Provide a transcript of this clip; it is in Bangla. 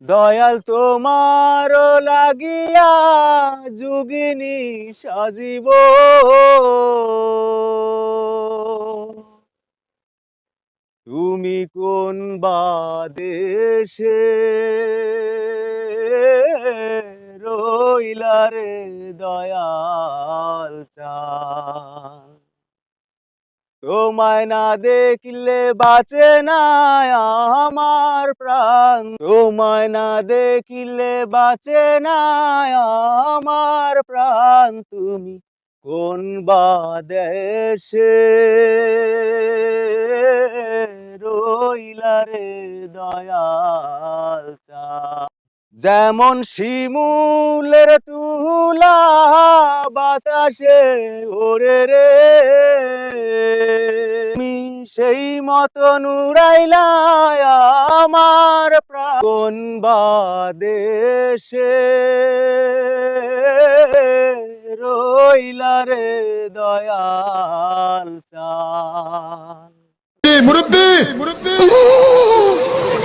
দয়াল তোমার লাগিয়া যোগিনী সাজিব, তুমি কোন বা দেশে রইলা রে দয়াল চাঁদ। তোমায় না দেখলে বাঁচে না আমার প্রাণ, তোমায় না দেখলে বাঁচে না আমার প্রাণ। তুমি কোন বা দেশে রইলা রে দয়াল চাঁদ। যেমন শিমুলের তুলা বাতাসে ওরে রে, তুমি সেই মতন উড়াইলা আমার প্রাণ। কোন বা দেশে